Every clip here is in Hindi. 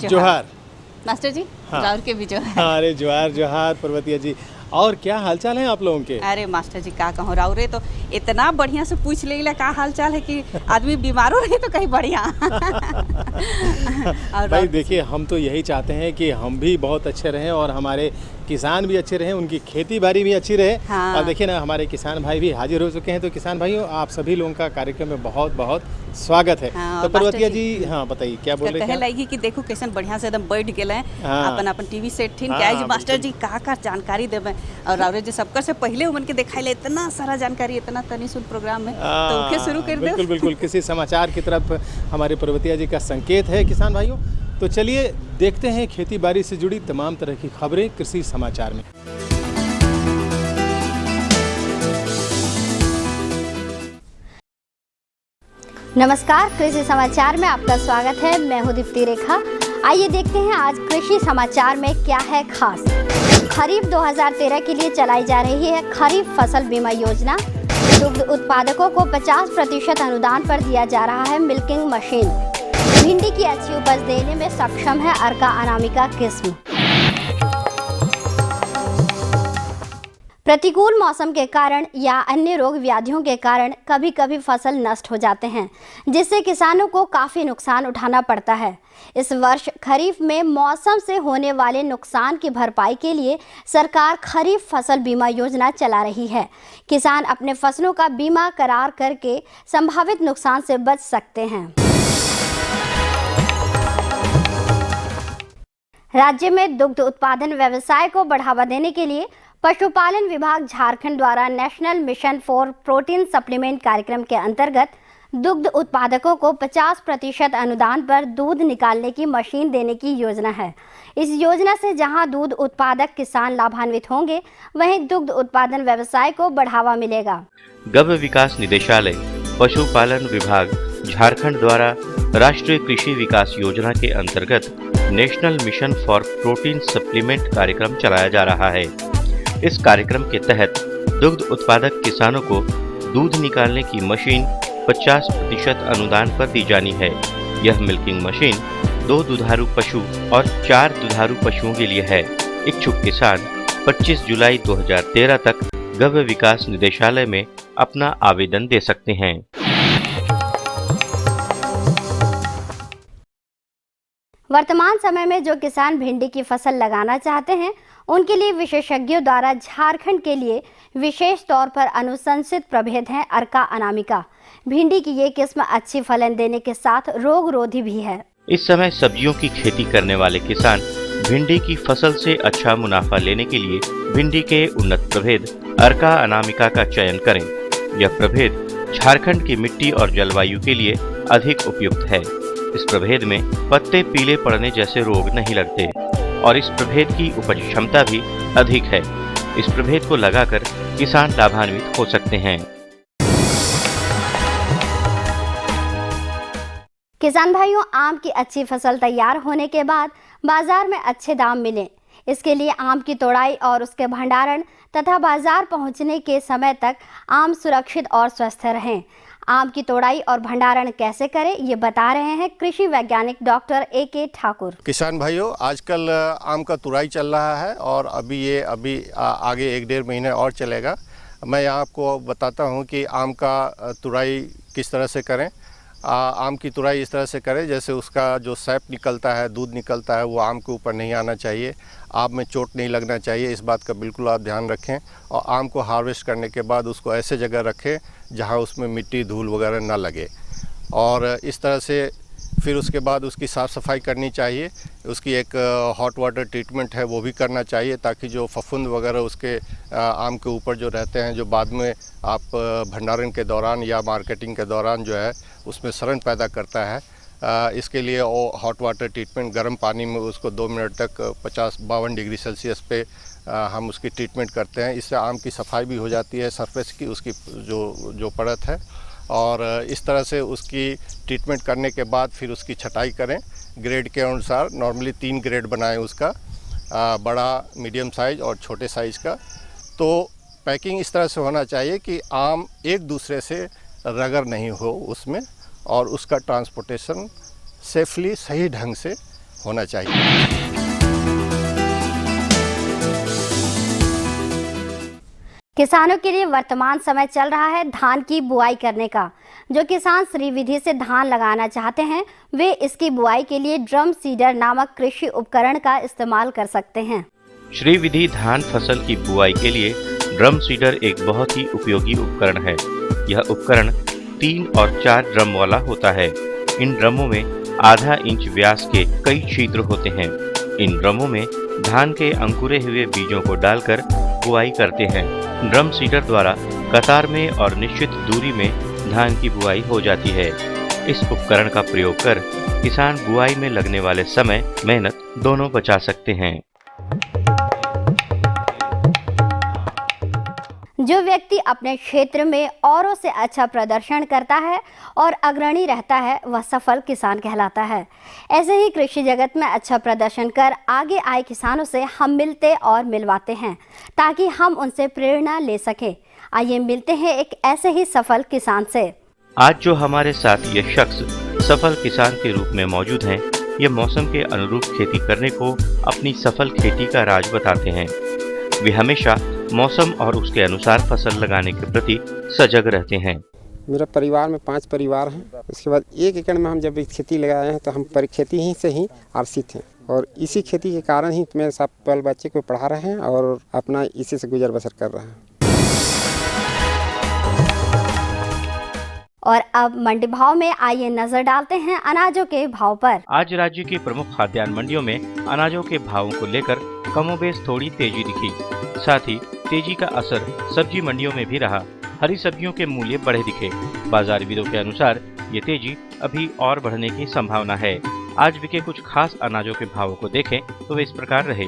जोहार मास्टर जी। हाँ। राउर के भी जोहार। अरे जोहार जोहार पर्वतिया जी। और क्या हालचाल है आप लोगों के? अरे मास्टर जी का कहूँ, राउरे तो इतना बढ़िया से पूछ लेला का हाल चाल है कि आदमी बीमारो रहे तो कहीं बढ़िया। और भाई देखिए, हम तो यही चाहते हैं कि हम भी बहुत अच्छे रहें और हमारे किसान भी अच्छे रहें, उनकी खेती बाड़ी भी अच्छी रहे। हाँ। और देखिए ना, हमारे किसान भाई भी हाजिर हो चुके हैं। तो किसान भाइयों, आप सभी लोगों का कार्यक्रम में बहुत बहुत स्वागत है। हाँ, तो पर्वतिया मास्टर जी, हाँ बताइए क्या बोल रहे कहे थे? लगी कि देखो कैसन बढ़िया से एकदम बैठ गेले हाँ। अपन अपन टीवी सेट थीन हाँ, क्या जी हाँ, मास्टर जी बिल्कुल। का जानकारी देवे। और राउरे जी सबकर से पहले उमन के दिखाई इतना सारा जानकारी, इतना तनी सुन प्रोग्राम में, तो उके शुरू कर दे। बिल्कुल बिल्कुल, किसी समाचार की तरफ हमारे पर्वतिया जी का संकेत है किसान भाइयों। तो चलिए देखते हैं खेती बाड़ी से जुड़ी तमाम तरह की खबरें कृषि समाचार में। नमस्कार, कृषि समाचार में आपका स्वागत है। मैं हूं दीप्ति रेखा। आइए देखते हैं आज कृषि समाचार में क्या है खास। खरीफ 2013 के लिए चलाई जा रही है खरीफ फसल बीमा योजना। दुग्ध उत्पादकों को 50% अनुदान पर दिया जा रहा है मिल्किंग मशीन। भिंडी की अच्छी उपज देने में सक्षम है अर्का अनामिका किस्म। प्रतिकूल मौसम के कारण या अन्य रोग व्याधियों के कारण कभी कभी फसल नष्ट हो जाते हैं, जिससे किसानों को काफ़ी नुकसान उठाना पड़ता है। इस वर्ष खरीफ में मौसम से होने वाले नुकसान की भरपाई के लिए सरकार खरीफ फसल बीमा योजना चला रही है। किसान अपने फसलों का बीमा करार करके संभावित नुकसान से बच सकते हैं। राज्य में दुग्ध उत्पादन व्यवसाय को बढ़ावा देने के लिए पशुपालन विभाग झारखंड द्वारा national mission for protein supplement कार्यक्रम के अंतर्गत दुग्ध उत्पादकों को 50% अनुदान पर दूध निकालने की मशीन देने की योजना है। इस योजना से जहां दूध उत्पादक किसान लाभान्वित होंगे, वहीं दुग्ध उत्पादन व्यवसाय को बढ़ावा मिलेगा। गव्य विकास निदेशालय पशुपालन विभाग झारखंड द्वारा राष्ट्रीय कृषि विकास योजना के अंतर्गत national mission for protein supplement कार्यक्रम चलाया जा रहा है। इस कार्यक्रम के तहत दुग्ध उत्पादक किसानों को दूध निकालने की मशीन 50% अनुदान पर दी जानी है। यह मिल्किंग मशीन 2 दुधारू पशु और 4 दुधारू पशुओं के लिए है। इच्छुक किसान 25 जुलाई 2013 तक गव्य विकास निदेशालय में अपना आवेदन दे सकते हैं। वर्तमान समय में जो किसान भिंडी की फसल लगाना चाहते हैं, उनके लिए विशेषज्ञों द्वारा झारखंड के लिए विशेष तौर पर अनुशंसित प्रभेद है अर्का अनामिका। भिंडी की ये किस्म अच्छी फलन देने के साथ रोग रोधी भी है। इस समय सब्जियों की खेती करने वाले किसान भिंडी की फसल से अच्छा मुनाफा लेने के लिए भिंडी के उन्नत प्रभेद अर्का अनामिका का चयन करें। यह प्रभेद झारखंड की मिट्टी और जलवायु के लिए अधिक उपयुक्त है। इस प्रभेद में पत्ते पीले पड़ने जैसे रोग नहीं लगते और इस प्रभेद की उपज क्षमता भी अधिक है। इस प्रभेद को लगाकर किसान लाभान्वित हो सकते हैं। किसान भाइयों, आम की अच्छी फसल तैयार होने के बाद बाजार में अच्छे दाम मिलें, इसके लिए आम की तोड़ाई और उसके भंडारण तथा बाजार पहुंचने के समय तक आम सुरक्षित और स्वस्थ रहें। आम की तोड़ाई और भंडारण कैसे करें, ये बता रहे हैं कृषि वैज्ञानिक डॉक्टर A.K. ठाकुर। किसान भाइयों, आजकल आम का तुराई चल रहा है और अभी आगे 1-1.5 महीने और चलेगा। मैं यहाँ आपको बताता हूँ कि आम का तुराई किस तरह से करें। आम की तुराई इस तरह से करें जैसे उसका जो सैप निकलता है, दूध निकलता है, वो आम के ऊपर नहीं आना चाहिए। आम में चोट नहीं लगना चाहिए, इस बात का बिल्कुल आप ध्यान रखें। और आम को हार्वेस्ट करने के बाद उसको ऐसे जगह रखें जहाँ उसमें मिट्टी धूल वगैरह ना लगे। और इस तरह से फिर उसके बाद उसकी साफ़ सफाई करनी चाहिए। उसकी एक हॉट वाटर ट्रीटमेंट है, वो भी करना चाहिए, ताकि जो फफूंद वगैरह उसके आम के ऊपर जो रहते हैं, जो बाद में आप भंडारण के दौरान या मार्केटिंग के दौरान जो है उसमें सड़न पैदा करता है, इसके लिए वो हॉट वाटर ट्रीटमेंट गर्म पानी में उसको 2 मिनट तक 50-52 डिग्री सेल्सियस पे हम उसकी ट्रीटमेंट करते हैं। इससे आम की सफाई भी हो जाती है, सरफेस की उसकी जो परत है। और इस तरह से उसकी ट्रीटमेंट करने के बाद फिर उसकी छटाई करें ग्रेड के अनुसार। नॉर्मली 3 ग्रेड बनाएं उसका, बड़ा, मीडियम साइज़ और छोटे साइज़ का। तो पैकिंग इस तरह से होना चाहिए कि आम एक दूसरे से रगड़ नहीं हो उसमें, और उसका ट्रांसपोर्टेशन सेफली सही ढंग से होना चाहिए। किसानों के लिए वर्तमान समय चल रहा है धान की बुआई करने का। जो किसान श्री विधि से धान लगाना चाहते हैं वे इसकी बुआई के लिए ड्रम सीडर नामक कृषि उपकरण का इस्तेमाल कर सकते हैं। श्री विधि धान फसल की बुआई के लिए ड्रम सीडर एक बहुत ही उपयोगी उपकरण है। यह उपकरण 3 और 4 ड्रम वाला होता है। इन ड्रमों में आधा इंच व्यास के कई छिद्र होते हैं। इन ड्रमों में धान के अंकुरे हुए बीजों को डालकर बुआई करते हैं। ड्रम सीडर द्वारा कतार में और निश्चित दूरी में धान की बुआई हो जाती है। इस उपकरण का प्रयोग कर किसान बुआई में लगने वाले समय, मेहनत दोनों बचा सकते हैं। जो व्यक्ति अपने क्षेत्र में औरों से अच्छा प्रदर्शन करता है और अग्रणी रहता है वह सफल किसान कहलाता है। ऐसे ही कृषि जगत में अच्छा प्रदर्शन कर आगे आए किसानों से हम मिलते और मिलवाते हैं ताकि हम उनसे प्रेरणा ले सकें। आइए मिलते हैं एक ऐसे ही सफल किसान से। आज जो हमारे साथ ये शख्स सफल किसान के रूप में मौजूद हैं, ये मौसम के अनुरूप खेती करने को अपनी सफल खेती का राज बताते हैं। वे हमेशा मौसम और उसके अनुसार फसल लगाने के प्रति सजग रहते हैं। मेरा परिवार में 5 परिवार हैं। उसके बाद 1 एकड़ में हम जब खेती लगाए हैं तो हम खेती ही से ही आर्थिक हैं और इसी खेती के कारण ही मेरे सब बाल बच्चे को पढ़ा रहे हैं और अपना इसी से गुजर बसर कर रहे हैं। और अब मंडी भाव में आइए नजर डालते हैं अनाजों के भाव पर। आज राज्य की प्रमुख खाद्यान्न मंडियों में अनाजों के भावों को लेकर कमोबेश थोड़ी तेजी दिखी। साथ ही तेजी का असर सब्जी मंडियों में भी रहा। हरी सब्जियों के मूल्य बढ़े दिखे। बाजारविदों के अनुसार ये तेजी अभी और बढ़ने की संभावना है। आज बिके कुछ खास अनाजों के भावों को देखें तो वे इस प्रकार रहे।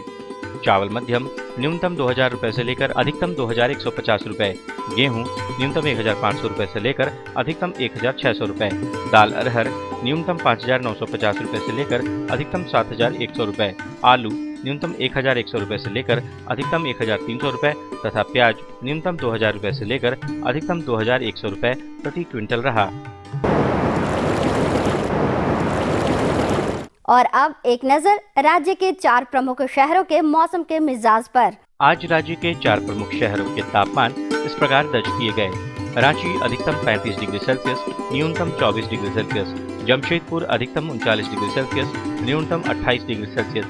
चावल मध्यम न्यूनतम 2000 रुपए से लेकर अधिकतम 2150 रुपए। गेहूं न्यूनतम 1500 रुपए से लेकर अधिकतम 1600 रुपए। दाल अरहर न्यूनतम 5950 रुपए से लेकर अधिकतम 7100 रुपए। आलू न्यूनतम 1100 रुपए से लेकर अधिकतम 1300 रुपए तथा प्याज न्यूनतम 2000 रुपए से लेकर अधिकतम 2100 रुपए प्रति क्विंटल रहा। और अब एक नजर राज्य के 4 प्रमुख शहरों के मौसम के मिजाज पर। आज राज्य के 4 प्रमुख शहरों के तापमान इस प्रकार दर्ज किए गए। रांची अधिकतम 35 डिग्री सेल्सियस, न्यूनतम 24 डिग्री सेल्सियस। जमशेदपुर अधिकतम 39 डिग्री सेल्सियस, न्यूनतम 28 डिग्री सेल्सियस।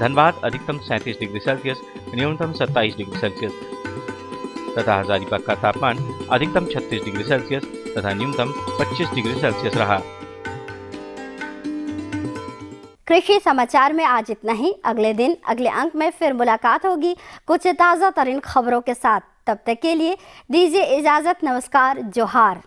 धनबाद अधिकतम 37 डिग्री सेल्सियस, न्यूनतम 27 डिग्री सेल्सियस तथा हजारीबाग का तापमान अधिकतम 36 डिग्री सेल्सियस तथा न्यूनतम 25 डिग्री सेल्सियस रहा। कृषि समाचार में आज इतना ही। अगले दिन अगले अंक में फिर मुलाकात होगी कुछ ताज़ा तरीन खबरों के साथ। तब तक के लिए दीजिए इजाजत। नमस्कार, जोहार।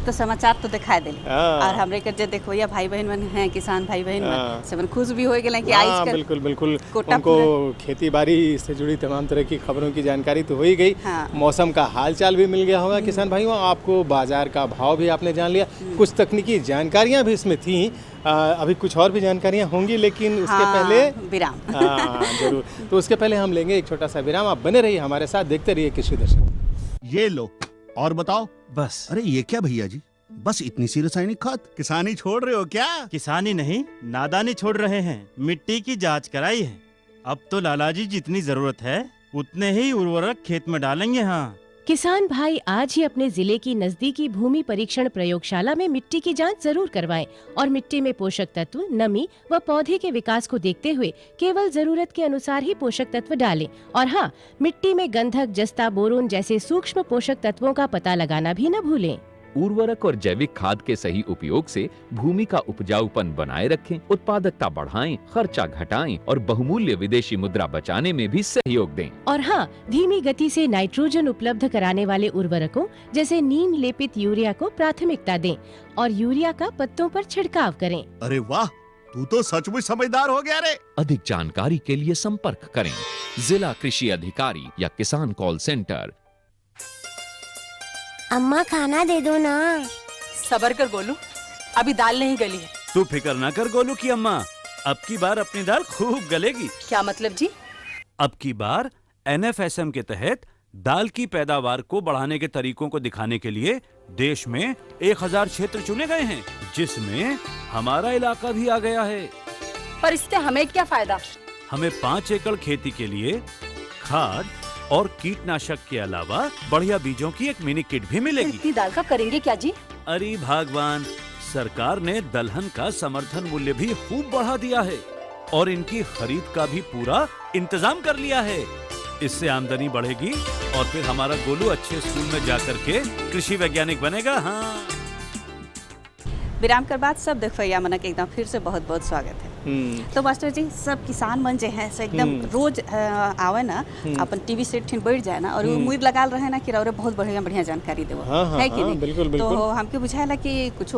तो समाचार तो दिखाई दिले और हमरे के जे देखो या भाई बहन मन हैं, किसान भाई बहन मन से मन खुश भी हो गेले कि आज कल बिल्कुल बिल्कुल उनको खेती बाड़ी से जुड़ी तमाम तरह की खबरों की जानकारी तो हो ही गई। मौसम का हालचाल भी मिल गया होगा किसान भाइयों। आपको बाजार का भाव भी आपने जान लिया। कुछ तकनीकी जानकारियां भी इसमें थी। अभी कुछ और भी जानकारियां होंगी लेकिन उसके पहले विराम। जरूर। तो उसके पहले हम लेंगे एक छोटा सा विराम। आप बने रहिए हमारे साथ, देखते रहिए कृषि दर्शन। ये लो और बताओ। बस। अरे ये क्या भैया जी, बस इतनी सी रासायनिक खाद? किसानी छोड़ रहे हो क्या? किसानी नहीं, नादानी छोड़ रहे हैं। मिट्टी की जांच कराई है। अब तो लालाजी जितनी जरूरत है उतने ही उर्वरक खेत में डालेंगे। हाँ किसान भाई आज ही अपने जिले की नजदीकी भूमि परीक्षण प्रयोगशाला में मिट्टी की जांच जरूर करवाएं और मिट्टी में पोषक तत्व, नमी व पौधे के विकास को देखते हुए केवल जरूरत के अनुसार ही पोषक तत्व डालें। और हाँ, मिट्टी में गंधक, जस्ता, बोरोन जैसे सूक्ष्म पोषक तत्वों का पता लगाना भी न भूलें। उर्वरक और जैविक खाद के सही उपयोग से भूमि का उपजाऊपन बनाए रखें, उत्पादकता बढ़ाएं, खर्चा घटाएं और बहुमूल्य विदेशी मुद्रा बचाने में भी सहयोग दें। और हाँ, धीमी गति से नाइट्रोजन उपलब्ध कराने वाले उर्वरकों जैसे नीम लेपित यूरिया को प्राथमिकता दें और यूरिया का पत्तों पर छिड़काव करें। अरे वाह, तू तो सचमुच समझदार हो गया रे। अधिक जानकारी के लिए संपर्क करें जिला कृषि अधिकारी या किसान कॉल सेंटर। अम्मा खाना दे दो ना। सबर कर गोलू, अभी दाल नहीं गली है। तू फिक्र ना कर गोलू की अम्मा, अब की बार अपनी दाल खूब गलेगी। क्या मतलब जी? अब की बार NFSM के तहत दाल की पैदावार को बढ़ाने के तरीकों को दिखाने के लिए देश में 1000 क्षेत्र चुने गए हैं, जिसमें हमारा इलाका भी आ गया है। पर इससे हमें क्या फायदा? हमें 5 एकड़ खेती के लिए खाद और कीटनाशक के अलावा बढ़िया बीजों की एक मिनी किट भी मिलेगी। इतनी दाल का करेंगे क्या जी? अरे भगवान, सरकार ने दलहन का समर्थन मूल्य भी खूब बढ़ा दिया है और इनकी खरीद का भी पूरा इंतजाम कर लिया है। इससे आमदनी बढ़ेगी और फिर हमारा गोलू अच्छे स्कूल में जाकर के कृषि वैज्ञानिक बनेगा। हाँ, विराम कर बाद सब देखिया मनक एकदम फिर से बहुत बहुत स्वागत है। तो मास्टर जी, सब किसान मन जो है से एकदम रोज आवे ना अपन टीवी सेट ठिन बैठ जाए ना और उम्मीद लगा रहे ना कि रौरे बहुत बढ़िया बढ़िया जानकारी देवो, है कि नहीं? बिल्कुल बिल्कुल। तो हमके बुझाला कि कुछ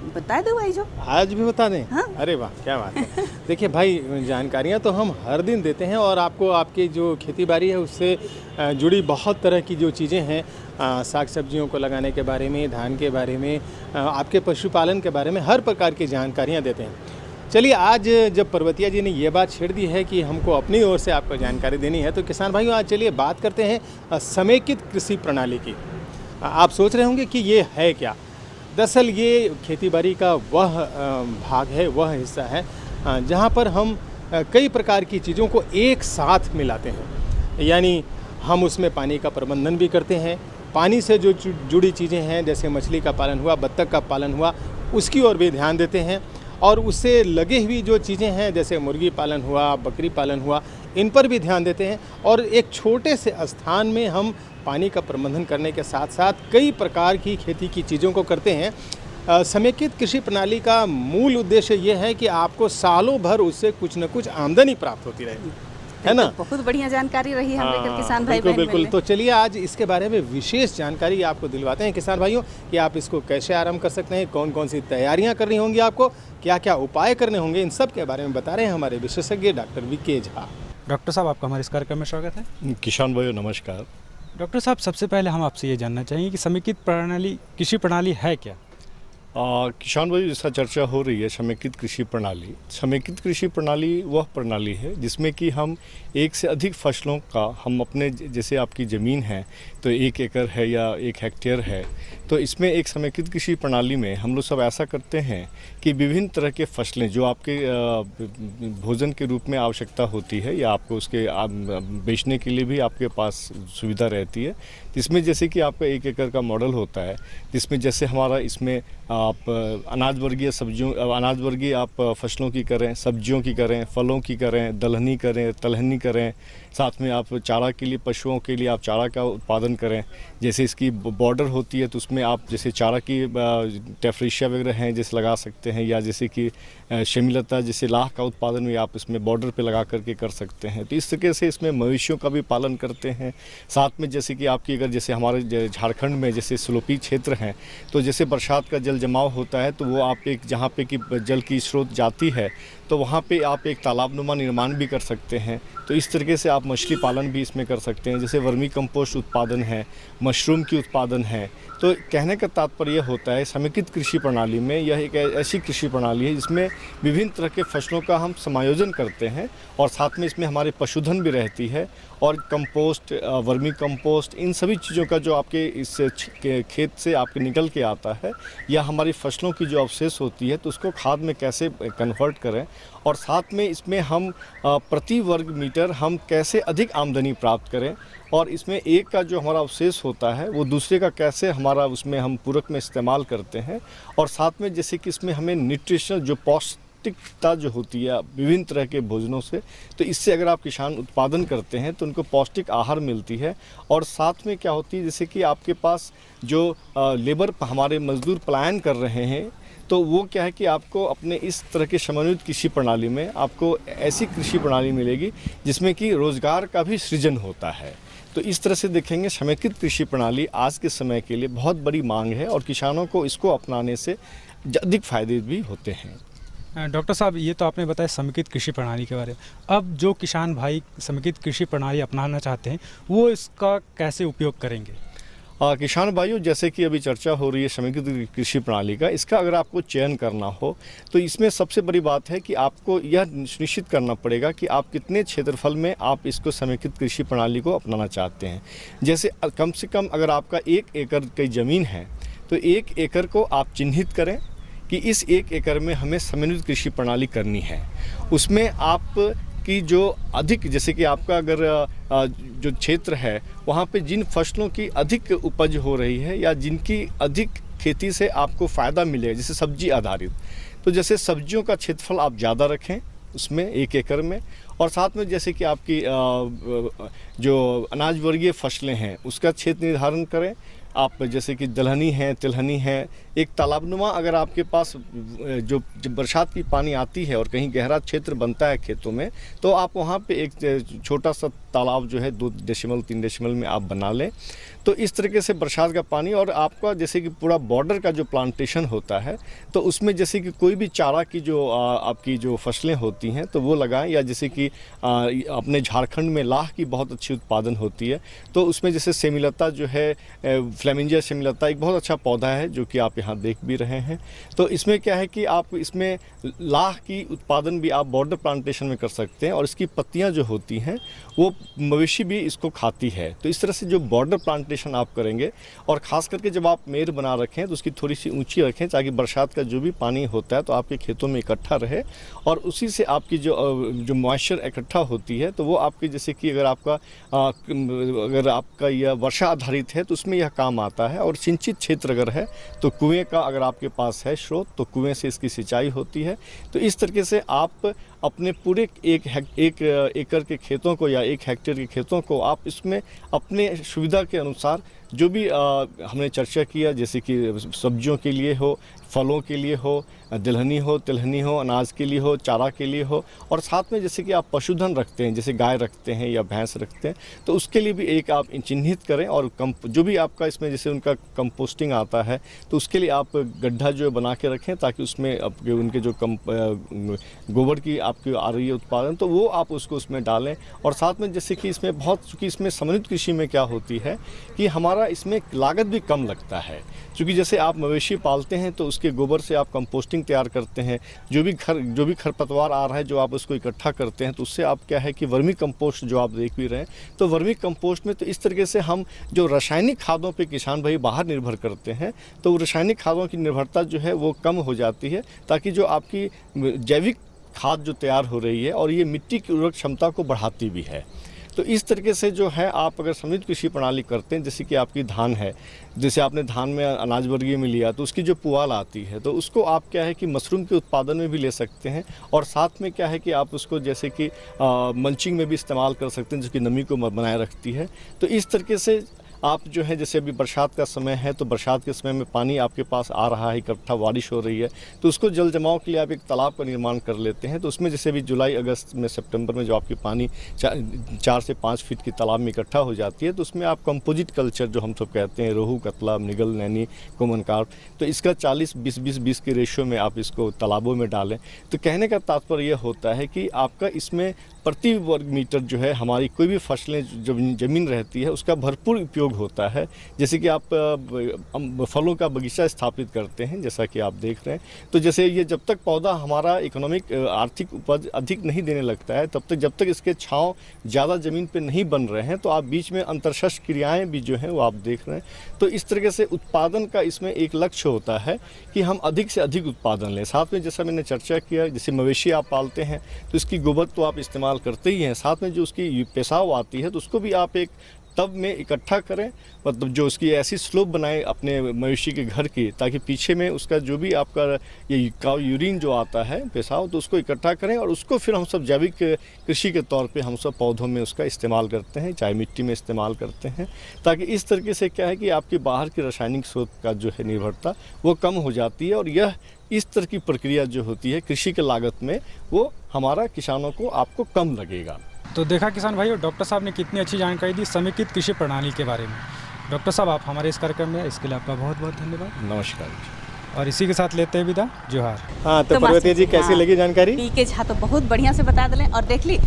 बता दो भाई, जो आज भी बता दें। हाँ? अरे वाह, क्या बात है। देखिए भाई, जानकारियाँ तो हम हर दिन देते हैं और आपको आपकी जो खेती बाड़ी है उससे जुड़ी बहुत तरह की जो चीज़ें हैं, साग सब्जियों को लगाने के बारे में, धान के बारे में, आपके पशुपालन के बारे में, हर प्रकार की जानकारियाँ देते हैं। चलिए, आज जब पर्वतिया जी ने ये बात छेड़ दी है कि हमको अपनी ओर से आपको जानकारी देनी है, तो किसान भाइयों आज चलिए बात करते हैं समेकित कृषि प्रणाली की। आप सोच रहे होंगे कि ये है क्या। दरअसल ये खेतीबाड़ी का वह भाग है, वह हिस्सा है जहाँ पर हम कई प्रकार की चीज़ों को एक साथ मिलाते हैं। यानी हम उसमें पानी का प्रबंधन भी करते हैं, पानी से जो जुड़ी चीज़ें हैं जैसे मछली का पालन हुआ, बत्तख का पालन हुआ, उसकी ओर भी ध्यान देते हैं, और उससे लगे हुई जो चीज़ें हैं जैसे मुर्गी पालन हुआ, बकरी पालन हुआ, इन पर भी ध्यान देते हैं। और एक छोटे से स्थान में हम पानी का प्रबंधन करने के साथ साथ कई प्रकार की खेती की चीज़ों को करते हैं। समेकित कृषि प्रणाली का मूल उद्देश्य ये है कि आपको सालों भर उससे कुछ न कुछ आमदनी प्राप्त होती रहेगी, है ना? बहुत बढ़िया जानकारी रही हमारे किसान भाई बहन। बिल्कुल। तो चलिए आज इसके बारे में विशेष जानकारी आपको दिलवाते हैं किसान भाइयों कि आप इसको कैसे आरंभ कर सकते हैं, कौन कौन सी तैयारियां करनी होंगी, आपको क्या क्या उपाय करने होंगे, इन सब के बारे में बता रहे हैं हमारे विशेषज्ञ डॉक्टर वीके झा। डॉक्टर साहब, आपका हमारे इस कार्यक्रम में स्वागत है। किसान भाइयों नमस्कार। डॉक्टर साहब, सबसे पहले हम आपसे ये जानना चाहेंगे कि समेकित प्रणाली कृषि प्रणाली है क्या? किसान भाई, जैसा चर्चा हो रही है समेकित कृषि प्रणाली। समेकित कृषि प्रणाली वह प्रणाली है जिसमें कि हम एक से अधिक फसलों का, हम अपने जैसे आपकी ज़मीन है तो 1 एकड़ है या 1 हेक्टेयर है, तो इसमें एक समेकित कृषि प्रणाली में हम लोग सब ऐसा करते हैं कि विभिन्न तरह के फसलें जो आपके भोजन के रूप में आवश्यकता होती है या आपको उसके बेचने के लिए भी आपके पास सुविधा रहती है, जिसमें जैसे कि आपका 1 एकड़ का मॉडल होता है, जिसमें जैसे हमारा इसमें आप अनाज वर्गीय आप फसलों की करें, सब्जियों की करें, फलों की करें, दलहनी करें, तिलहनी करें, साथ में आप चारा के लिए, पशुओं के लिए आप चारा का उत्पादन करें। जैसे इसकी बॉर्डर होती है तो उसमें आप जैसे चारा की टेफ्रेशिया वगैरह हैं जैसे लगा सकते हैं, या जैसे कि शमीलता जैसे लाह का उत्पादन भी आप इसमें बॉर्डर पे लगा करके कर सकते हैं। तो इस तरीके से इसमें मवेशियों का भी पालन करते हैं। साथ में जैसे कि आपकी अगर जैसे हमारे झारखंड में जैसे स्लोपी क्षेत्र हैं तो जैसे बरसात का जल जमाव होता है तो वो आप एक जहाँ पे कि जल की स्रोत जाती है तो वहाँ पे आप एक तालाबनुमा निर्माण भी कर सकते हैं। तो इस तरीके से आप मछली पालन भी इसमें कर सकते हैं। जैसे वर्मी कंपोस्ट उत्पादन है, मशरूम की उत्पादन है। तो कहने का तात्पर्य होता है समेकित कृषि प्रणाली में यह एक ऐसी कृषि प्रणाली है जिसमें विभिन्न तरह के फसलों का हम समायोजन करते हैं और साथ में इसमें हमारे पशुधन भी रहती है और कंपोस्ट, वर्मी कंपोस्ट, इन सभी चीज़ों का जो आपके इस खेत से आपके निकल के आता है या हमारी फसलों की जो अवशेष होती है तो उसको खाद में कैसे कन्वर्ट करें और साथ में इसमें हम प्रति वर्ग मीटर हम कैसे अधिक आमदनी प्राप्त करें और इसमें एक का जो हमारा अवशेष होता है वो दूसरे का कैसे हमारा उसमें हम पूरक में इस्तेमाल करते हैं और साथ में जैसे कि इसमें हमें न्यूट्रिशनल जो पौष्टिकता जो होती है विभिन्न तरह के भोजनों से, तो इससे अगर आप किसान उत्पादन करते हैं तो उनको पौष्टिक आहार मिलती है और साथ में क्या होती है जैसे कि आपके पास जो लेबर हमारे मजदूर पलायन कर रहे हैं तो वो क्या है कि आपको अपने इस तरह के समन्वित कृषि प्रणाली में आपको ऐसी कृषि प्रणाली मिलेगी जिसमें कि रोजगार का भी सृजन होता है। तो इस तरह से देखेंगे समेकित कृषि प्रणाली आज के समय के लिए बहुत बड़ी मांग है और किसानों को इसको अपनाने से अधिक फायदे भी होते हैं। डॉक्टर साहब, ये तो आपने बताया समेकित कृषि प्रणाली के बारे में। अब जो किसान भाई समेकित कृषि प्रणाली अपनाना चाहते हैं वो इसका कैसे उपयोग करेंगे? किसान भाइयों, जैसे कि अभी चर्चा हो रही है समेकित कृषि प्रणाली का, इसका अगर आपको चयन करना हो तो इसमें सबसे बड़ी बात है कि आपको यह सुनिश्चित करना पड़ेगा कि आप कितने क्षेत्रफल में आप इसको समेकित कृषि प्रणाली को अपनाना चाहते हैं। जैसे कम से कम अगर आपका 1 एकड़ की ज़मीन है तो 1 एकड़ को आप चिन्हित करें कि इस 1 एकड़ में हमें समन्वित कृषि प्रणाली करनी है। उसमें आप कि जो अधिक, जैसे कि आपका अगर जो क्षेत्र है वहाँ पे जिन फसलों की अधिक उपज हो रही है या जिनकी अधिक खेती से आपको फ़ायदा मिलेगा, जैसे सब्जी आधारित, तो जैसे सब्जियों का क्षेत्रफल आप ज़्यादा रखें उसमें 1 एकड़ में, और साथ में जैसे कि आपकी जो अनाज वर्गीय फसलें हैं उसका क्षेत्र निर्धारण करें आप। जैसे कि दलहनी है, तिलहनी है, एक तालाबनुमा अगर आपके पास जो बरसात की पानी आती है और कहीं गहरा क्षेत्र बनता है खेतों में, तो आप वहाँ पे एक छोटा सा तालाब जो है 2.3 डेसिमल में आप बना लें। तो इस तरीके से बरसात का पानी, और आपका जैसे कि पूरा बॉर्डर का जो प्लांटेशन होता है तो उसमें जैसे कि कोई भी चारा की जो आपकी जो फसलें होती हैं तो वो लगाएं, या जैसे कि अपने झारखंड में लाह की बहुत अच्छी उत्पादन होती है तो उसमें जैसे सेमिलता जो है, फ्लेमिंजिया सेमिलता एक बहुत अच्छा पौधा है जो कि आप यहाँ देख भी रहे हैं। तो इसमें क्या है कि आप इसमें लाह की उत्पादन भी आप बॉर्डर प्लांटेशन में कर सकते हैं, और इसकी पत्तियाँ जो होती हैं वो मवेशी भी इसको खाती है। तो इस तरह से जो बॉर्डर प्लांटेशन आप करेंगे, और ख़ास करके जब आप मेड़ बना रखें तो उसकी थोड़ी सी ऊंची रखें ताकि बरसात का जो भी पानी होता है तो आपके खेतों में इकट्ठा रहे, और उसी से आपकी जो मॉइस्चर इकट्ठा होती है तो वो आपकी, जैसे कि अगर आपका यह वर्षा आधारित है तो उसमें यह काम आता है। और सिंचित क्षेत्र अगर है तो कुएँ का अगर आपके पास है स्रोत तो कुएँ से इसकी सिंचाई होती है। तो इस तरीके से आप अपने पूरे 1 एकड़ के खेतों को या 1 हेक्टेयर के खेतों को आप इसमें अपने सुविधा के अनुसार जो भी हमने चर्चा किया, जैसे कि सब्जियों के लिए हो, फलों के लिए हो, दलहनी हो, तिलहनी हो, अनाज के लिए हो, चारा के लिए हो, और साथ में जैसे कि आप पशुधन रखते हैं, जैसे गाय रखते हैं या भैंस रखते हैं, तो उसके लिए भी एक आप चिन्हित करें। और जो भी आपका इसमें जैसे उनका कंपोस्टिंग आता है तो उसके लिए आप गड्ढा जो है बना के रखें ताकि उसमें उनके जो गोबर की आपकी आ रही है उत्पादन तो वो आप उसको उसमें डालें। और साथ में जैसे कि इसमें चूँकि इसमें समन्वित कृषि में क्या होती है कि हमारा इसमें लागत भी कम लगता है, क्योंकि जैसे आप मवेशी पालते हैं तो उसके गोबर से आप कंपोस्टिंग तैयार करते हैं। जो भी खरपतवार आ रहा है जो आप उसको इकट्ठा करते हैं तो उससे आप क्या है कि वर्मी कंपोस्ट जो आप देख भी रहे हैं, तो वर्मी कंपोस्ट में तो इस तरीके से हम जो रासायनिक खादों पे किसान भाई बाहर निर्भर करते हैं तो रासायनिक खादों की निर्भरता जो है वो कम हो जाती है, ताकि जो आपकी जैविक खाद जो तैयार हो रही है और ये मिट्टी की उर्वरक क्षमता को बढ़ाती भी है। तो इस तरीके से जो है आप अगर समन्वित कृषि प्रणाली करते हैं, जैसे कि आपकी धान है, जैसे आपने धान में अनाज वर्गीय में लिया तो उसकी जो पुआल आती है तो उसको आप क्या है कि मशरूम के उत्पादन में भी ले सकते हैं, और साथ में क्या है कि आप उसको जैसे कि मल्चिंग में भी इस्तेमाल कर सकते हैं जो कि नमी को बनाए रखती है। तो इस तरीके से आप जो है, जैसे अभी बरसात का समय है तो बरसात के समय में पानी आपके पास आ रहा है, इकट्ठा बारिश हो रही है, तो उसको जल जमाव के लिए आप एक तालाब का निर्माण कर लेते हैं। तो उसमें जैसे अभी जुलाई अगस्त में सितंबर में जो आपकी पानी 4 से 5 फीट की तालाब में इकट्ठा हो जाती है तो उसमें आप कंपोजिट कल्चर जो हम सब कहते हैं, रोहू, कतला, मृगल, नैनी, कॉमन कार्प, तो इसका 40-20-20-20 के रेशियो में आप इसको तालाबों में डालें। तो कहने का तात्पर्य यह होता है कि आपका इसमें प्रति वर्ग मीटर जो है हमारी कोई भी फसलें जो ज़मीन रहती है उसका भरपूर उपयोग होता है। जैसे कि आप फलों का बगीचा स्थापित करते हैं, जैसा कि आप देख रहे हैं, तो जैसे ये जब तक पौधा हमारा इकोनॉमिक आर्थिक उपज अधिक नहीं देने लगता है तब तक, जब तक इसके छांव ज़्यादा ज़मीन पे नहीं बन रहे हैं, तो आप बीच में अंतर्शस्त्र क्रियाएँ भी जो हैं वो आप देख रहे हैं। तो इस तरीके से उत्पादन का इसमें एक लक्ष्य होता है कि हम अधिक से अधिक उत्पादन लें। साथ में जैसा मैंने चर्चा किया, जैसे मवेशी आप पालते हैं तो इसकी गोबर तो आप इस्तेमाल करते ही हैं, साथ में जो उसकी पेशाब आती है तो उसको भी आप एक तब में इकट्ठा करें, मतलब जो उसकी ऐसी स्लोप बनाएं अपने मवेशी के घर की, ताकि पीछे में उसका जो भी आपका ये काव यूरिन जो आता है पेशाब तो उसको इकट्ठा करें, और उसको फिर हम सब जैविक कृषि के तौर पे हम सब पौधों में उसका इस्तेमाल करते हैं, चाहे मिट्टी में इस्तेमाल करते हैं, ताकि इस तरीके से क्या है कि आपकी बाहर की रासायनिक स्रोत का जो है निर्भरता वो कम हो जाती है। और यह इस तरह की प्रक्रिया जो होती है कृषि के लागत में वो हमारा किसानों को आपको कम लगेगा। तो देखा किसान भाई, डॉक्टर साहब ने कितनी अच्छी जानकारी दी समेकित कृषि प्रणाली के बारे में। डॉक्टर साहब, आप हमारे इस कार्यक्रम में इसके लिए आपका बहुत बहुत धन्यवाद। नमस्कार। और इसी के साथ लेते हैं विदा, जोहार। हाँ, तो पर्वती जी कैसी लगी जानकारी? पीके झा तो बहुत बढ़िया से बता दिले। और देख ली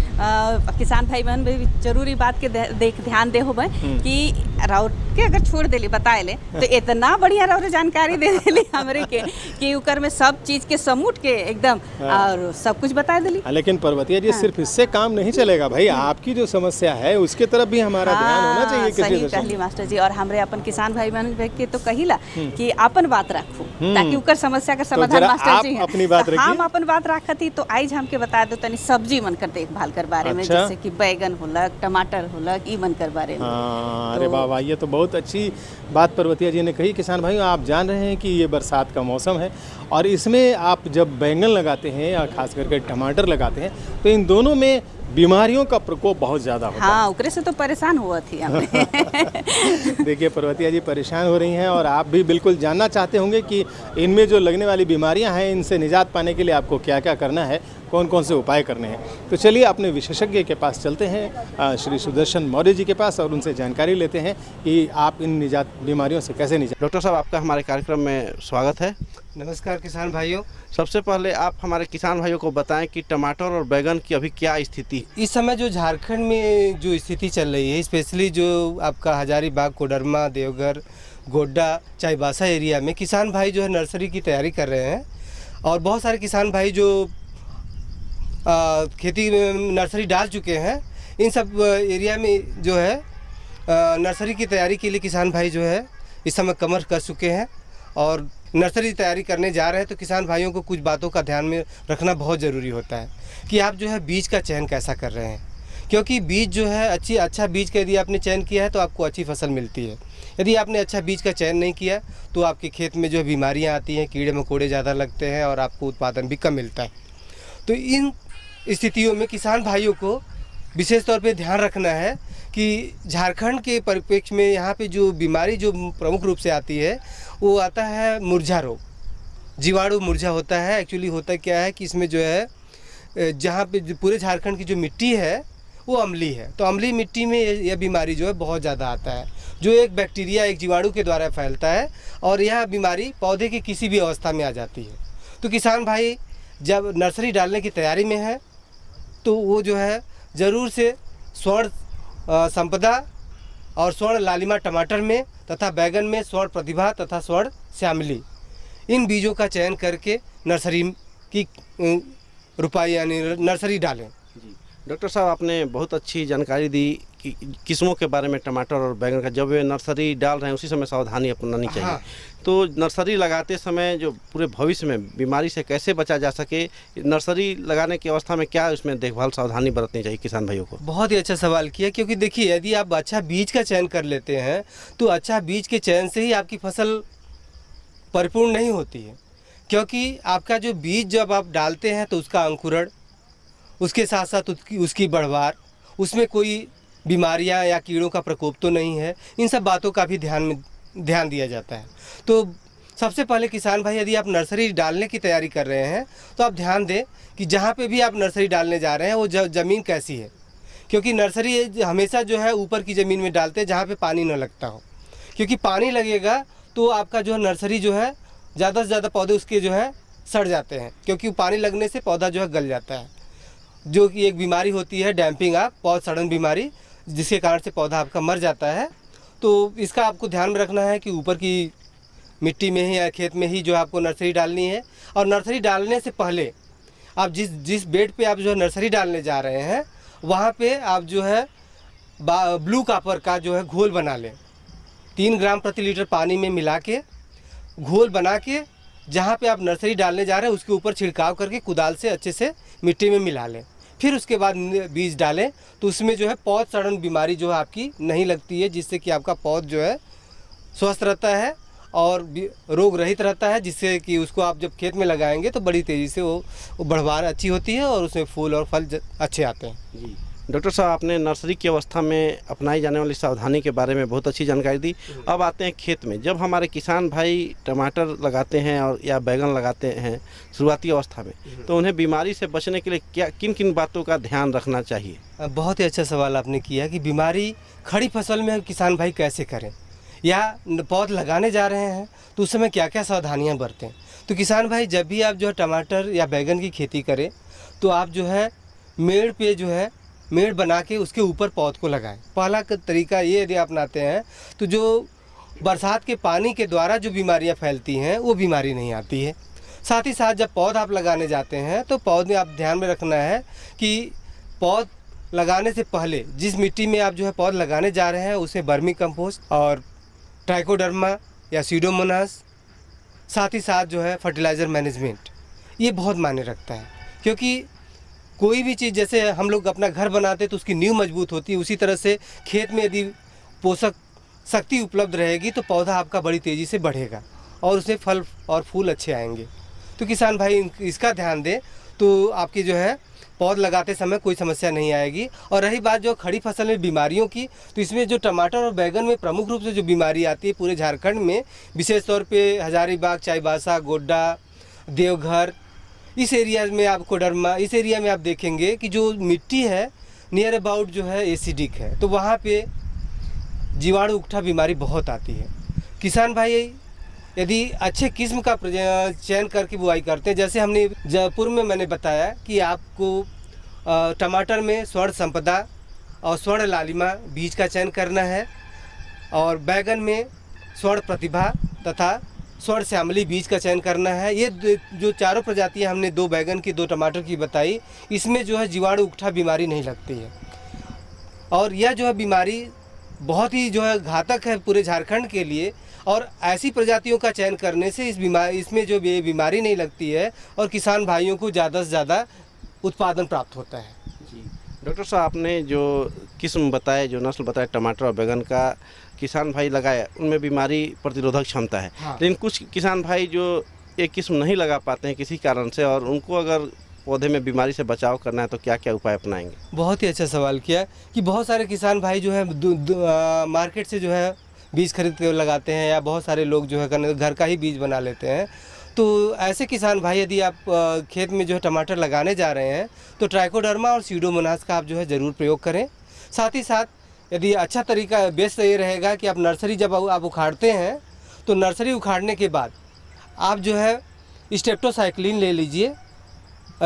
किसान भाई बहन भी जरूरी बात के देख ध्यान दे होबे कि राउर के अगर छोड़ देली बताए ले तो इतना बढ़िया राउर जानकारी दे देली हमरे के कि उकर में सब चीज के समूट के एकदम और सब कुछ बता देली। लेकिन पर्वतिया जी सिर्फ इससे काम नहीं चलेगा भाई, आपकी जो समस्या है उसके तरफ भी हमारा ध्यान होना चाहिए किसी सही कहली मास्टर जी। और हमरे अपन किसान भाई बहन के तो कहिला कि अपन बात रखू ताकि उकर समस्या का समाधान मास्टर जी अपनी बात रखिए। हम अपन बात रखती तो आज हमके बता दो तनी सब्जी मन कर देखभाल कर बारे में, जैसे कि बैगन होलक, टमाटर होलक, ई मन कर बारे में। अरे बाबा, ये तो बहुत अच्छी बात पर्वतिया जी ने कही। किसान भाइयों, आप जान रहे हैं कि ये बरसात का मौसम है और इसमें आप जब बैंगन लगाते हैं या खास करके टमाटर लगाते हैं तो इन दोनों में बीमारियों का प्रकोप बहुत ज़्यादा होता है। हाँ, उकरे से तो परेशान हुआ थी हमने। देखिए पर्वतिया जी परेशान हो रही हैं और आप भी बिल्कुल जानना चाहते होंगे कि इनमें जो लगने वाली बीमारियां हैं इनसे निजात पाने के लिए आपको क्या क्या करना है, कौन कौन से उपाय करने हैं। तो चलिए अपने विशेषज्ञ के पास चलते हैं, श्री सुदर्शन मौर्य जी के पास, और उनसे जानकारी लेते हैं कि आप इन निजात बीमारियों से कैसे निजात। डॉक्टर साहब, आपका हमारे कार्यक्रम में स्वागत है। नमस्कार किसान भाइयों। सबसे पहले आप हमारे किसान भाइयों को बताएं कि टमाटर और बैगन की अभी क्या स्थिति। इस समय जो झारखंड में जो स्थिति चल रही है, स्पेशली जो आपका हजारीबाग, कोडरमा, देवघर, गोड्डा, चाईबासा एरिया में किसान भाई जो है नर्सरी की तैयारी कर रहे हैं। और बहुत सारे किसान भाई जो खेती में नर्सरी डाल चुके हैं, इन सब एरिया में जो है नर्सरी की तैयारी के लिए किसान भाई जो है इस समय कमर कर चुके हैं और नर्सरी तैयारी करने जा रहे हैं। तो किसान भाइयों को कुछ बातों का ध्यान में रखना बहुत ज़रूरी होता है कि आप जो है बीज का चयन कैसा कर रहे हैं, क्योंकि बीज जो है अच्छा बीज का यदि आपने चयन किया है तो आपको अच्छी फसल मिलती है। यदि आपने अच्छा बीज का चयन नहीं किया तो आपके खेत में जो है बीमारियाँ आती हैं, कीड़े मकोड़े ज़्यादा लगते हैं और आपको उत्पादन भी कम मिलता है। तो इन स्थितियों में किसान भाइयों को विशेष तौर पे ध्यान रखना है कि झारखंड के परिप्रेक्ष्य में यहाँ पे जो बीमारी जो प्रमुख रूप से आती है वो आता है मुरझा रोग, जीवाणु मुरझा होता है। एक्चुअली होता क्या है कि इसमें जो है जहाँ पे पूरे झारखंड की जो मिट्टी है वो अम्लीय है, तो अम्लीय मिट्टी में यह बीमारी जो है बहुत ज़्यादा आता है, जो एक बैक्टीरिया, एक जीवाणु के द्वारा फैलता है और यह बीमारी पौधे की किसी भी अवस्था में आ जाती है। तो किसान भाई जब नर्सरी डालने की तैयारी में है तो वो जो है ज़रूर से स्वर्ण संपदा और स्वर्ण लालिमा टमाटर में तथा बैगन में स्वर्ण प्रतिभा तथा स्वर्ण श्यामली, इन बीजों का चयन करके नर्सरी की रुपाई यानी नर्सरी डालें। डॉक्टर साहब, आपने बहुत अच्छी जानकारी दी कि किस्मों के बारे में टमाटर और बैगन का। जब वे नर्सरी डाल रहे हैं उसी समय सावधानी अपनानी चाहिए। हाँ। तो नर्सरी लगाते समय जो पूरे भविष्य में बीमारी से कैसे बचा जा सके, नर्सरी लगाने की अवस्था में क्या उसमें देखभाल सावधानी बरतनी चाहिए किसान भाइयों को? बहुत ही अच्छा सवाल किया, क्योंकि देखिए यदि आप अच्छा बीज का चयन कर लेते हैं तो अच्छा बीज के चयन से ही आपकी फसल परिपूर्ण नहीं होती है, क्योंकि आपका जो बीज जब आप डालते हैं तो उसका अंकुरण, उसके साथ साथ उसकी बढ़वार, उसमें कोई बीमारियां या कीड़ों का प्रकोप तो नहीं है, इन सब बातों का भी ध्यान दिया जाता है। तो सबसे पहले किसान भाई यदि आप नर्सरी डालने की तैयारी कर रहे हैं तो आप ध्यान दें कि जहाँ पे भी आप नर्सरी डालने जा रहे हैं वो ज़मीन कैसी है, क्योंकि नर्सरी हमेशा जो है ऊपर की ज़मीन में डालते हैं जहाँ पे पानी न लगता हो, क्योंकि पानी लगेगा तो आपका जो है नर्सरी जो है ज़्यादा से ज़्यादा पौधे उसके जो है सड़ जाते हैं, क्योंकि पानी लगने से पौधा जो है गल जाता है, जो कि एक बीमारी होती है डैम्पिंग ऑफ, पौध सड़न बीमारी, जिसके कारण से पौधा आपका मर जाता है। तो इसका आपको ध्यान में रखना है कि ऊपर की मिट्टी में ही या खेत में ही जो आपको नर्सरी डालनी है। और नर्सरी डालने से पहले आप जिस बेड पे आप जो है नर्सरी डालने जा रहे हैं वहाँ पे आप जो है ब्लू कॉपर का जो है घोल बना लें, 3 ग्राम प्रति लीटर पानी में मिला के घोल बना के जहाँ पे आप नर्सरी डालने जा रहे हैं उसके ऊपर छिड़काव करके कुदाल से अच्छे से मिट्टी में मिला लें। फिर उसके बाद बीज डालें तो उसमें जो है पौध सड़न बीमारी जो है आपकी नहीं लगती है, जिससे कि आपका पौध जो है स्वस्थ रहता है और रोग रहित रहता है, जिससे कि उसको आप जब खेत में लगाएंगे तो बड़ी तेज़ी से वो बढ़वार अच्छी होती है और उसमें फूल और फल अच्छे आते हैं। जी डॉक्टर साहब, आपने नर्सरी की अवस्था में अपनाई जाने वाली सावधानी के बारे में बहुत अच्छी जानकारी दी। अब आते हैं खेत में। जब हमारे किसान भाई टमाटर लगाते हैं और या बैगन लगाते हैं शुरुआती अवस्था में, तो उन्हें बीमारी से बचने के लिए क्या किन किन बातों का ध्यान रखना चाहिए? बहुत ही अच्छा सवाल आपने किया कि बीमारी खड़ी फसल में किसान भाई कैसे करें। या पौध लगाने जा रहे हैं तो उस समय क्या क्या सावधानियां बरतें। तो किसान भाई जब भी आप जो है टमाटर या बैगन की खेती करें तो आप जो है मेड़ पे जो है मेड़ बना के उसके ऊपर पौध को लगाएं। पहला तरीका ये यदि अपनाते हैं तो जो बरसात के पानी के द्वारा जो बीमारियां फैलती हैं वो बीमारी नहीं आती है। साथ ही साथ जब पौध आप लगाने जाते हैं तो पौध में आप ध्यान में रखना है कि पौध लगाने से पहले जिस मिट्टी में आप जो है पौध लगाने जा रहे हैं उसमें वर्मी कंपोस्ट और ट्राइकोडर्मा या सीडोमोनास, साथ ही साथ जो है फर्टिलाइज़र मैनेजमेंट, ये बहुत मायने रखता है। क्योंकि कोई भी चीज़ जैसे हम लोग अपना घर बनाते तो उसकी नींव मजबूत होती है, उसी तरह से खेत में यदि पोषक शक्ति उपलब्ध रहेगी तो पौधा आपका बड़ी तेज़ी से बढ़ेगा और उसमें फल और फूल अच्छे आएंगे। तो किसान भाई इसका ध्यान दें तो आपकी जो है पौध लगाते समय कोई समस्या नहीं आएगी। और रही बात जो खड़ी फसल में बीमारियों की, तो इसमें जो टमाटर और बैगन में प्रमुख रूप से जो बीमारी आती है पूरे झारखंड में, विशेष तौर पे हजारीबाग, चाईबासा, गोड्डा, देवघर, इस एरिया में आपको डरमा, इस एरिया में आप देखेंगे कि जो मिट्टी है नियर अबाउट जो है एसिडिक है, तो वहाँ पे जीवाणु उकठा बीमारी बहुत आती है। किसान भाई यदि अच्छे किस्म का चयन करके बुआई करते हैं, जैसे हमने जयपुर में मैंने बताया कि आपको टमाटर में स्वर्ण संपदा और स्वर्ण लालिमा बीज का चयन करना है और बैगन में स्वर्ण प्रतिभा तथा स्वर्ण श्यामली बीज का चयन करना है। ये जो चारों प्रजातियां हमने 2 बैगन की 2 टमाटर की बताई, इसमें जो है जीवाणु उकठा बीमारी नहीं लगती है और यह जो है बीमारी बहुत ही जो है घातक है पूरे झारखंड के लिए। और ऐसी प्रजातियों का चयन करने से इसमें जो बीमारी नहीं लगती है और किसान भाइयों को ज़्यादा से ज़्यादा उत्पादन प्राप्त होता है। जी डॉक्टर साहब, आपने जो किस्म बताए, जो नस्ल बताए टमाटर और बैगन का किसान भाई लगाए, उनमें बीमारी प्रतिरोधक क्षमता है। हाँ। लेकिन कुछ किसान भाई जो एक किस्म नहीं लगा पाते हैं किसी कारण से, और उनको अगर पौधे में बीमारी से बचाव करना है तो क्या क्या उपाय अपनाएंगे? बहुत ही अच्छा सवाल किया कि बहुत सारे किसान भाई जो है मार्केट से जो है बीज खरीद कर लगाते हैं या बहुत सारे लोग जो है घर का ही बीज बना लेते हैं। तो ऐसे किसान भाई यदि आप खेत में जो है टमाटर लगाने जा रहे हैं तो ट्राइकोडर्मा और सीडोमोनास का आप जो है ज़रूर प्रयोग करें। साथ ही साथ यदि अच्छा तरीका बेस्ट ये रहेगा कि आप नर्सरी जब आप उखाड़ते हैं तो नर्सरी उखाड़ने के बाद आप जो है स्टेप्टोसाइक्लिन ले लीजिए।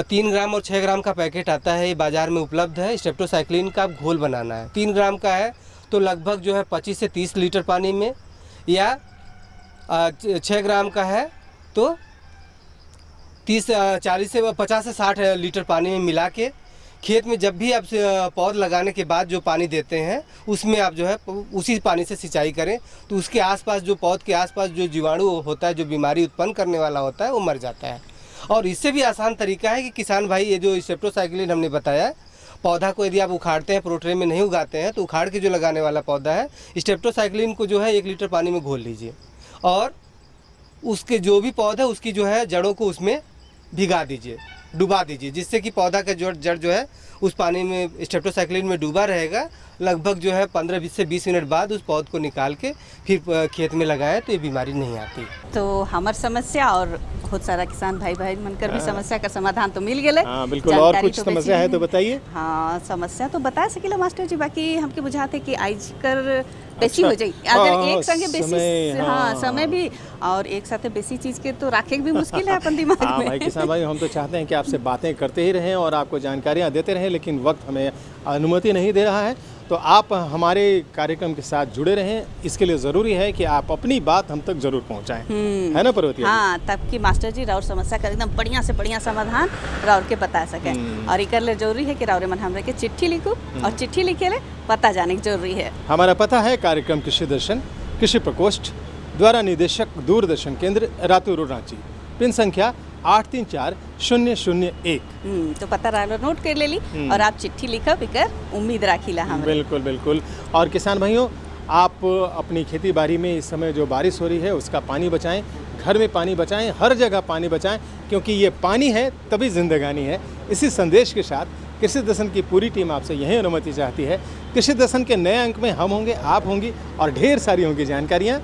3 ग्राम और 6 ग्राम का पैकेट आता है, ये बाज़ार में उपलब्ध है। स्टेप्टोसाइक्लिन का आप घोल बनाना है। 3 ग्राम का है तो लगभग जो है 25 से 30 लीटर पानी में, या 6 ग्राम का है तो 40 से 50 से 60 लीटर पानी में मिला के खेत में जब भी आप पौध लगाने के बाद जो पानी देते हैं उसमें आप जो है उसी पानी से सिंचाई करें तो उसके आसपास जो पौध के आसपास जो जीवाणु होता है, जो बीमारी उत्पन्न करने वाला होता है, वो मर जाता है। और इससे भी आसान तरीका है कि किसान भाई ये जो स्टेप्टोसाइक्लिन हमने बताया, पौधा को यदि आप उखाड़ते हैं, प्रोट्रे में नहीं उगाते हैं, तो उखाड़ के जो लगाने वाला पौधा है, स्टेप्टोसाइक्लिन को जो है 1 लीटर पानी में घोल लीजिए और उसके जो भी पौधा है उसकी जो है जड़ों को उसमें भिगा दीजिए, डुबा दीजिए, जिससे कि पौधा का जड़ जो है उस पानी में स्टेप्टोसाइक्लिन में डूबा रहेगा। लगभग जो है 15 से 20 मिनट बाद उस पौध को निकाल के फिर खेत में लगाएं तो ये बीमारी नहीं आती। तो हमार समस्या और बहुत सारा किसान भाई मनकर भी समस्या का समाधान तो मिल गए। हाँ बिल्कुल। और कुछ समस्या है तो बताइए। हाँ समस्या तो बता सकेला मास्टर जी, बाकी हमके बुझाते कि आज कर बेसी हो जाए अगर एक संगे बेसी। हाँ समय भी और एक साथ बेसी चीज के तो रखे भी मुश्किल है अपन दिमाग में। भाई किसान भाई, हम तो चाहते हैं कि आपसे बातें करते ही रहें और आपको जानकारियाँ देते रहें, लेकिन वक्त हमें अनुमति नहीं दे रहा है। तो आप हमारे कार्यक्रम के साथ जुड़े रहें, इसके लिए ज़रूरी है कि आप अपनी बात हम तक जरूर पहुंचाएं, है ना पर्वती? हाँ, तब कि मास्टर जी राउर समस्या का एकदम बढ़िया से बढ़िया समाधान राउर के बता सके। और एक लिए जरूरी है कि राउरे मन हमरे के चिट्ठी लिखो और चिट्ठी लिखे ले पता जाने की जरूरी है। हमारा पता है कार्यक्रम कृषि दर्शन, कृषि प्रकोष्ठ, द्वारा निदेशक, दूरदर्शन केंद्र, रातूर, रांची। पिन संख्या 834001। तो पता रहा नोट कर ले ली और आप चिट्ठी लिखा बिकर उम्मीद राखीला हम। बिल्कुल बिल्कुल। और किसान भाइयों, आप अपनी खेती बाड़ी में इस समय जो बारिश हो रही है उसका पानी बचाएं, घर में पानी बचाएं, हर जगह पानी बचाएं, क्योंकि ये पानी है तभी जिंदगानी है। इसी संदेश के साथ कृषि दर्शन की पूरी टीम आपसे यही अनुमति चाहती है। कृषि दर्शन के नए अंक में हम होंगे, आप होंगी और ढेर सारी होंगी जानकारियाँ।